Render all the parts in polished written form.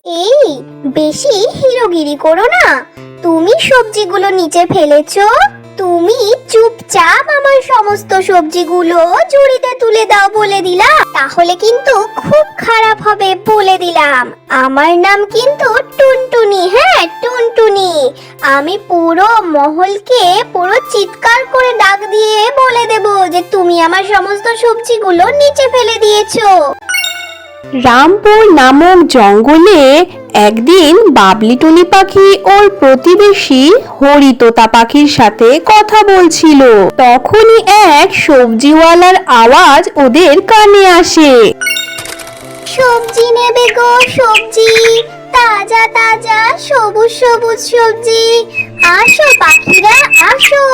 এই, বেশি হিরোগিরি করো না। তুমি সবজিগুলো নিচে ফেলেছো, তুমি চুপচাপ আমার সমস্ত সবজিগুলো ঝুড়িতে তুলে দাও বলে দিলাম, তাহলে কিন্তু খুব খারাপ হবে বলে দিলাম। আমার নাম কিন্তু টুনটুনি, হ্যাঁ টুনটুনি। আমি পুরো মহলকে পুরো চিৎকার করে ডাক দিয়ে বলে দেব যে তুমি আমার সমস্ত সবজিগুলো নিচে ফেলে দিয়েছো। রামপুর নামক জঙ্গলে একদিন বাবলি টুনি পাখি ওর প্রতিবেশী হরিতোতা পাখির সাথে কথা বলছিল। তখনই এক সবজিওয়ালার আওয়াজ ওদের কানে আসে। সবজি নেবে গো সবজি, তাজা তাজা সবুজ সবুজ সবজি। আসো পাখিরা আসো,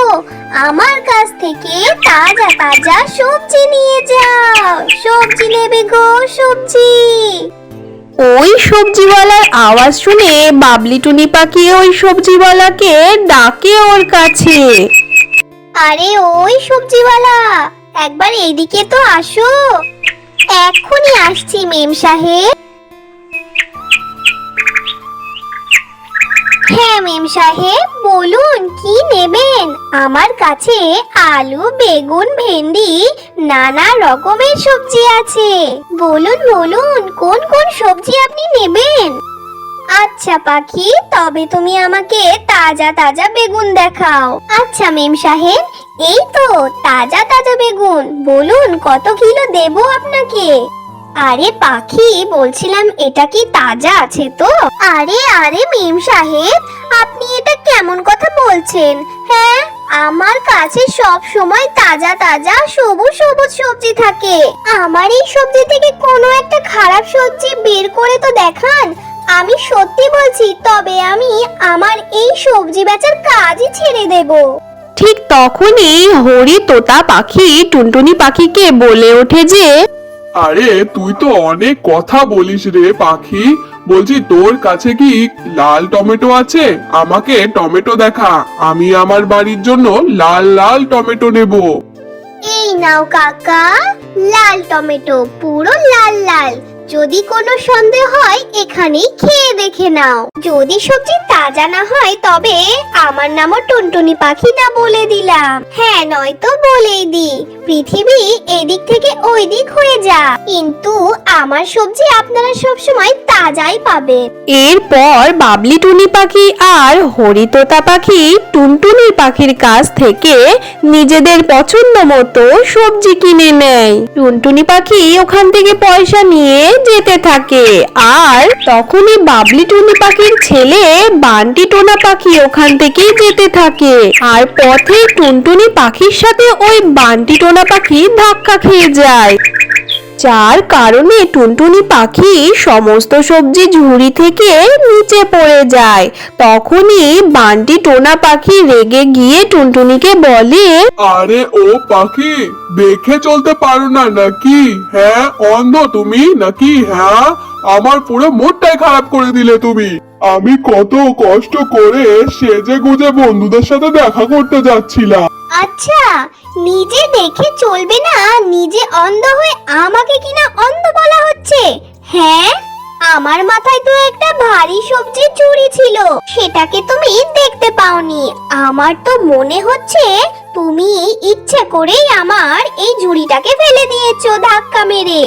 আমার কাছ থেকে তাজা তাজা সবজি নিয়ে যাও। সবজি নেবে গো সবজি। ওই সবজিওয়ালার আওয়াজ শুনে বাবলি টুনি পাখি ওই সবজিওয়ালাকে ডাকে ওর কাছে। আরে ওই সবজিওয়ালা, একবার এইদিকে তো আসো। এক্ষুনি আসছি মেম সাহেব। হ্যাঁ মেম সাহেব, বলুন কি নেবেন। আমার কাছে আলু, বেগুন, ভেন্ডি, নানা রকমের সবজি আছে। বলুন বলুন কোন কোন সবজি আপনি নেবেন। আচ্ছা পাখি, তবে তুমি আমাকে তাজা তাজা বেগুন দেখাও। আচ্ছা মেম সাহেব, এই তো তাজা তাজা বেগুন। বলুন কত কিলো দেবো আপনাকে। আরে পাখি, বলছিলাম এটা কি তাজা আছে তো? আরে আরে মেম সাহেব, আপনি এটা কেমন কথা বলছেন? হ্যাঁ, আমার কাছে সব সময় তাজা তাজা সবুজ সবুজ সবজি থাকে। আমার এই সবজি থেকে কোনো একটা খারাপ সবজি বের করে তো দেখান। আমি সত্যি বলছি, তবে আমি আমার এই সবজি বেচার কাজই ছেড়ে দেব। ঠিক তখনই হরিতোতা পাখি টুনটুনি পাখিকে বলে ওঠে যে, আরে তুই তো অনেক কথা বলিস রে পাখি। বলছি তোর কাছে কি লাল টমেটো আছে? আমাকে টমেটো দেখা, আমি আমার বাড়ির জন্য লাল লাল টমেটো নেব। এই নাও কাকা, লাল টমেটো, পুরো লাল লাল। যদি কোনো সন্দেহ হয় এখানেই খেয়ে দেখে নাও। যদি সবজি তাজা না হয় তবে আমার নামও টুনটুনি পাখি না বলে দিলাম। হ্যাঁ, নয়তো বলেই দি পৃথিবী এদিক থেকে ওই দিক হয়ে যা, কিন্তু আমার সবজি আপনারা সবসময় তাজাই পাবেন। এরপর বাবলি টুনি পাখি আর হরিতোতা পাখি টুনটুনি পাখির কাছ থেকে নিজেদের পছন্দ মতো সবজি কিনে নেয়। টুনটুনি পাখি ওখান থেকে পয়সা নিয়ে যেতে থাকে, আর তখনই বাবলি টুনি পাখির ছেলে বান্টি টোনা পাখি ওখান থেকেই যেতে থাকে। আর পথে টুনটুনি পাখির সাথে ওই বান্টি টোনা পাখি ধাক্কা খেয়ে যায়, যার কারণে টুনটুনি পাখি সমস্ত সবজি ঝুড়ি থেকে নিচে পড়ে যায়। তখনই বান্টি টোনা পাখি রেগে গিয়ে টুনটুনিকে বলে, আরে ও পাখি, দেখে চলতে পারো না নাকি? হ্যাঁ, অন্ধ তুমি নাকি? হ্যাঁ, আমার পুরো মুডটাই খারাপ করে দিলে তুমি। আমি কত কষ্ট করে সেজে গুজে বন্ধুদের সাথে দেখা করতে যাচ্ছিলাম। আচ্ছা, নিজে দেখে চলবে না, নিজে অন্ধ হয়ে আমাকে কিনা অন্ধ বলা হচ্ছে? হ্যাঁ, আমার মাথায় তো একটা ভারী সবজি ঝুড়ি ছিল, সেটাকে তুমি দেখতে পাওনি। আমার তো মনে হচ্ছে তুমি ইচ্ছে করেই আমার এই ঝুড়িটাকে ফেলে দিয়েছো ধাক্কা মেরে।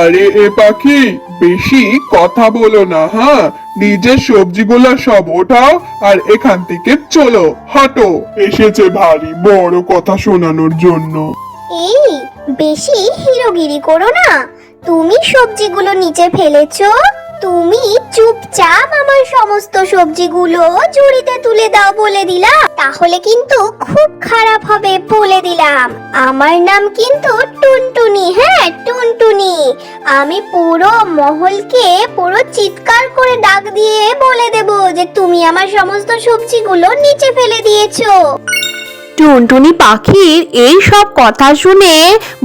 আরে এ পাখি, বেশি কথা বলো না। হ্যাঁ, নিজের সবজিগুলো সব ওঠাও আর এখান থেকে চলো, হাঁটো। এসেছে ভারী বড় কথা শোনানোর জন্য। এই, বেশি হিরোগিরি করো না। তুমি সবজিগুলো নিচে ফেলেছো, তুমি চুপচাপ আমার সমস্ত সবজিগুলো ঝুড়িতে তুলে দাও বলে দিলাম, তাহলে কিন্তু খুব খারাপ হবে বলে দিলাম। আমার নাম কিন্তু টুনটুনি, হ্যাঁ টুনটুনি। আমি পুরো মহলকে পুরো চিৎকার করে ডাক দিয়ে বলে দেব যে তুমি আমার সমস্ত সবজিগুলো নিচে ফেলে দিয়েছো। টুনটুনি পাখির এই সব কথা শুনে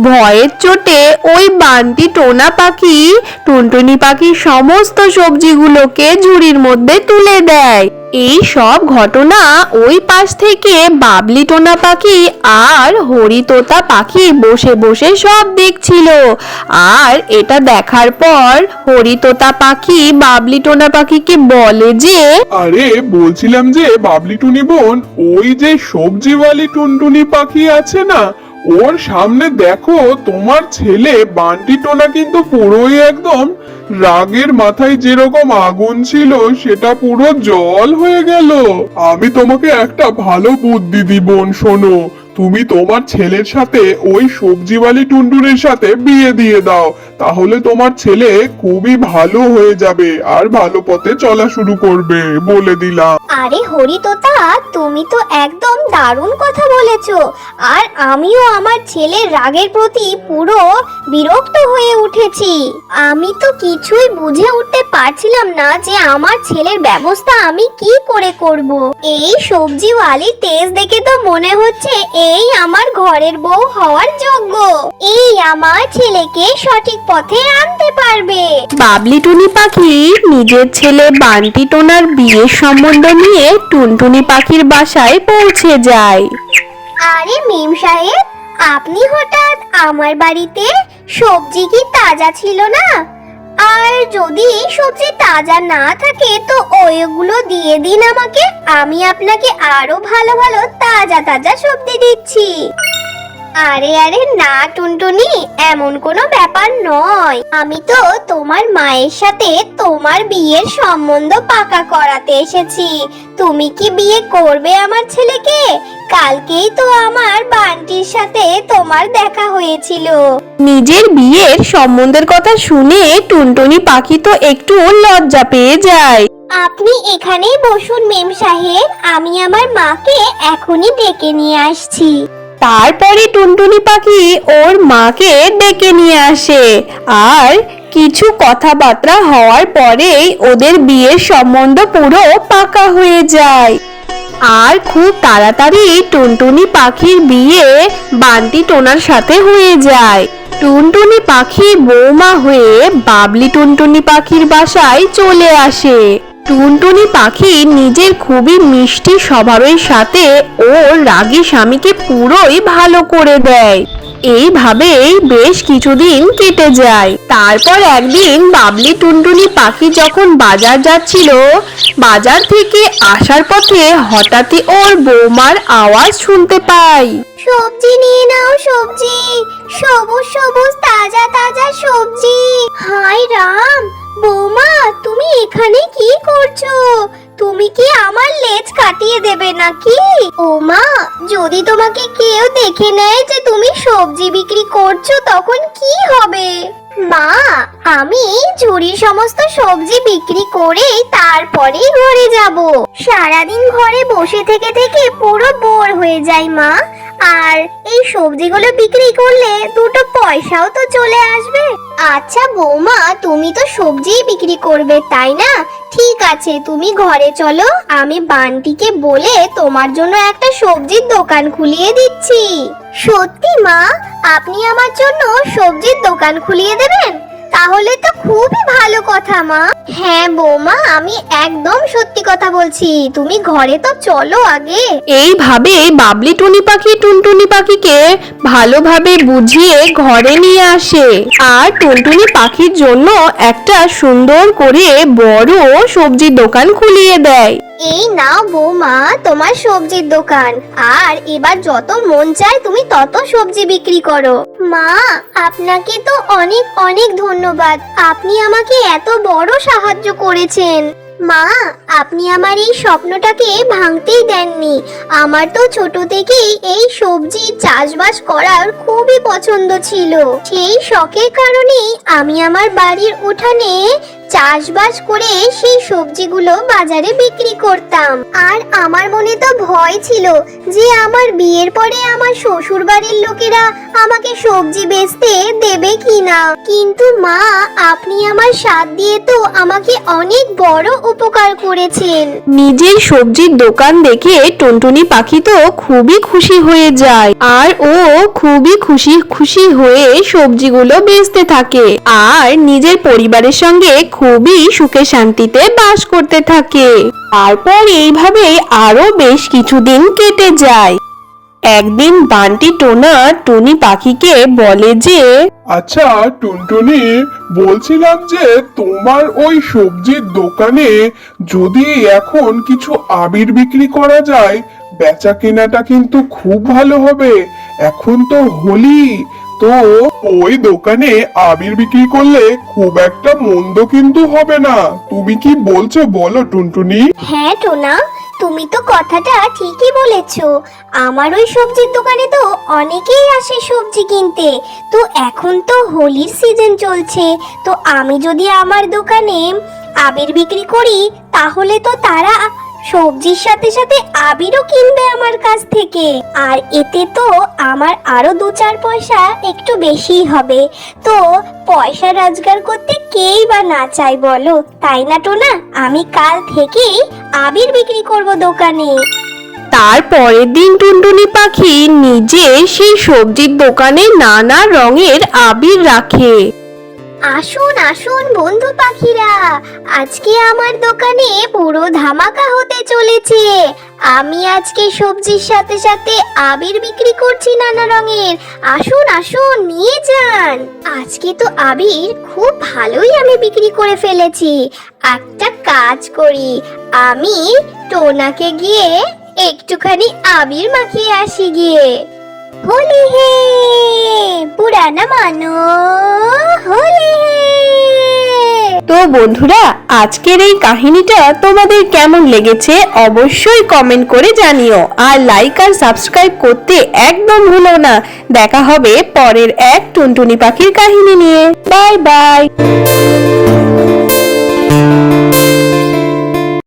ভয়ের চোটে ওই বান্টি টোনা পাখি টুনটুনি পাখির সমস্ত সবজিগুলোকে ঝুড়ির মধ্যে তুলে দেয়। এই সব ঘটনা ওই পাশ থেকে বাবলি টোনা পাখি আর হরিতোতা পাখি বসে বসে সব দেখছিল। আর এটা দেখার পর হরিতোতা পাখি বাবলি টোনা পাখিকে বলে যে, আরে বলছিলাম যে বাবলি টুনি বোন, ওই যে সবজিওয়ালি টুনটুনি পাখি আছে না, ওর সামনে দেখো তোমার ছেলে বান্টি টোনা কিন্তু পুরোই একদম রাগের মাথায় যেরকম আগুন ছিল সেটা পুরো জল হয়ে গেল। আমি তোমাকে একটা ভালো বুদ্ধি দিব বোন, শোনো, তুমি তোমার ছেলের সাথে ওই সবজিওয়ালি টুনটুনির সাথে বিয়ে দিয়ে দাও, তাহলে তোমার ছেলে খুবই ভালো হয়ে যাবে আর ভালো পথে চলা শুরু করবে, বলে দিলাম। আরে হরিতোতা, তুমি তো একদম দারুণ কথা বলেছো। আর আমিও আমার ছেলের রাগের প্রতি পুরো বিরক্ত হয়ে উঠেছি। আমি তো কিছুই বুঝে উঠতে পারছিলাম না যে আমার ছেলের ব্যবস্থা আমি কি করে করব। এই সবজিওয়ালি তেজ দেখে তো মনে হচ্ছে এই আমার ঘরের বউ হওয়ার যোগ্য। এই আমার ছেলেকে সঠিক পথে আনতে পারবে। বাবলি টুনি পাখি নিজের ছেলে বান্টি টোনার বিয়ের সম্বন্ধ নিয়ে টুনটুনি পাখির বাসায় পৌঁছে যায়। আরে মেম সাহেব, আপনি হঠাৎ আমার বাড়িতে? সবজি কি তাজা ছিল না? আর যদি সবজি তাজা না থাকে তো ওইগুলো দিয়ে দিন আমাকে, আমি আপনাকে আরো ভালো ভালো তাজা তাজা সবজি দিচ্ছি। আরে আরে না টুনটুনি, এমন কোনো ব্যাপার নয়। আমি তো তোমার মায়ের সাথে তোমার বিয়ের সম্বন্ধ পাকা করাতে এসেছি। তুমি কি বিয়ে করবে আমার ছেলেকে? কালকেই তো আমার বান্টির সাথে তোমার দেখা হয়েছিল। নিজের বিয়ের সম্বন্ধের কথা শুনে টুনটুনি পাখি তো একটু লজ্জা পেয়ে যায়। আপনি এখানেই বসুন মেম সাহেব, আমি আমার মাকে এখনই ডেকে নিয়ে আসছি। তারপরে টুনটুনি পাখি ওর মাকে ডেকে নিয়ে আসে আর কিছু কথাবার্তা হওয়ার পরেই ওদের বিয়ের সম্বন্ধ পুরো পাকা হয়ে যায়। আর খুব তাড়াতাড়ি টুনটুনি পাখির বিয়ে বান্টি টোনার সাথে হয়ে যায়। টুনটুনি পাখি বৌমা হয়ে বাবলি টুনটুনি পাখির বাসায় চলে আসে। টুনটুনি পাখি নিজের খুবই মিষ্টি স্বভাবের সাথে ওর রাগী স্বামীকে পুরোই ভালো করে দেয়। এইভাবেই বেশ কিছুদিন কেটে যায়। তারপর একদিন বাবলি টুনটুনি পাখি যখন বাজার যাচ্ছিল, বাজার থেকে আসার পথে হঠাৎই ওর বৌমার আওয়াজ শুনতে পায়। সবজি নিয়ে নাও, সবজি, সবুজ সবুজ তাজা তাজা সবজি। হায় রাম, বৌমা তুমি এখানে কি করছো? তুমি কি আমার লেজ কাটিয়ে দেবে নাকি? ও মা, যদি তোমাকে কেউ দেখে নেয় যে তুমি সবজি বিক্রি করছো তখন কি হবে? মা, আমি ঝুড়ির সমস্ত সবজি বিক্রি করে তারপরেই ঘরে যাব। সারাদিন ঘরে বসে থেকে থেকে পুরো বোর হয়ে যাই মা। আর এই সবজিগুলো বিক্রি করলে দুটো পয়সাও তো চলে আসবে। আচ্ছা বৌমা, তুমি তো সবজি বিক্রি করবে তাই না? ঠিক আছে, তুমি ঘরে চলো, আমি বান্টিকে বলে তোমার জন্য একটা সবজির দোকান খুলিয়ে দিচ্ছি। সত্যি মা, আপনি আমার জন্য সবজির দোকান খুলিয়ে দেবেন? তাহলে তো খুবই ভালো কথা মা। হ্যাঁ বৌমা, আমি একদম সত্যি কথা বলছি, তুমি ঘরে তো চলো আগে। এইভাবে বাবলি টুনি পাখি টুনটুনি পাখিকে ভালোভাবে বুঝিয়ে ঘরে নিয়ে আসে আর টুনটুনি পাখির জন্য একটা সুন্দর করে বড় সবজির দোকান খুলিয়ে দেয়। এই নাও বৌমা তোমার সবজির দোকান, আর এবার যত মন চায় তুমি তত সবজি বিক্রি করো। মা, আপনাকে তো অনেক অনেক ধন্যবাদ, আপনি আমাকে এত বড় সাহায্য করেছেন। মা, আপনি আমার এই স্বপ্নটাকে ভাঙতেই দেননি। আমার তো ছোট থেকেই এই সবজি চাষবাস করার খুবই পছন্দ ছিল। সেই শখের কারণেই আমি আমার বাড়ির উঠানে চাষবাস করে সেই সবজিগুলো বাজারে বিক্রি করতাম। আর আমার মনে তো ভয় ছিল যে আমার বিয়ের পরে আমার শ্বশুর বাড়ির লোকেরা আমাকে সবজি বেচতে দেবে কিনা। কিন্তু মা, আপনি আমার সাথ দিয়ে তো আমাকে অনেক বড় উপকার করেছেন। নিজের সবজির দোকান দেখে টুনটুনি পাখি তো খুবই খুশি হয়ে যায় আর ও খুবই খুশি খুশি হয়ে সবজিগুলো বেচতে থাকে আর নিজের পরিবারের সঙ্গে খুবই সুখে শান্তিতে বাস করতে থাকে। তারপর এইভাবে আরো বেশ কিছুদিন কেটে যায়। একদিন বান্টি টোনা টুনি পাখিকে বলে যে, আচ্ছা টুনটুনি, বলছিলাম যে তোমার ওই সবজির দোকানে যদি এখন কিছু আবির বিক্রি করা যায়, বেচা কেনাটা কিন্তু খুব ভালো হবে। এখন তো হোলি, তো ওই দোকানে আবির বিক্রি করলে খুব একটা মন্দ কিন্তু হবে না। তুমি কি বলছো বলো টুনটুনি? হ্যাঁ টোনা, তুমি তো কথাটা ঠিকই বলেছো। আমার ওই সবজির দোকানে তো অনেকেই আসে সবজি কিনতে। তো এখন তো হোলির সিজন চলছে, তো আমি যদি আমার দোকানে আবির বিক্রি করি তাহলে তো তারা সবজির সাথে সাথে আবিরও কিনবে আমার কাছ থেকে। আর এতে তো আমার আরো 2-4 পয়সা একটু বেশি হবে। তো পয়সা রোজগার করতে কেই বা না চাই বলো, তাই না টোনা? আমি কাল থেকেই আবির বিক্রি করব দোকানে। তার পরের দিন টুনটুনি পাখি নিজে সেই সবজির দোকানে নানা রঙের আবির রাখে। আসুন আসুন বন্ধু পাখিরা, আজকে আমার দোকানে পুরো ধামাকা হতে চলেছে। আমি আজকে সবজির সাথে সাথে আবির বিক্রি করছি নানা রঙের। আসুন আসুন নিয়ে যান। আজকে তো আবির খুব ভালোই আমি বিক্রি করে ফেলেছি। একটা কাজ করি, আমি টোনাকে গিয়ে একটুখানি আবির মাখিয়ে আসি গিয়ে। হোলি হে পুরানা মানো হোলি হে। তো বন্ধুরা, আজকের এই কাহিনীটা তোমাদের কেমন লেগেছে অবশ্যই কমেন্ট করে জানিও, আর লাইক আর সাবস্ক্রাইব করতে একদম ভুলো না। দেখা হবে পরের এক টুনটুনি পাখির কাহিনী নিয়ে। Bye bye.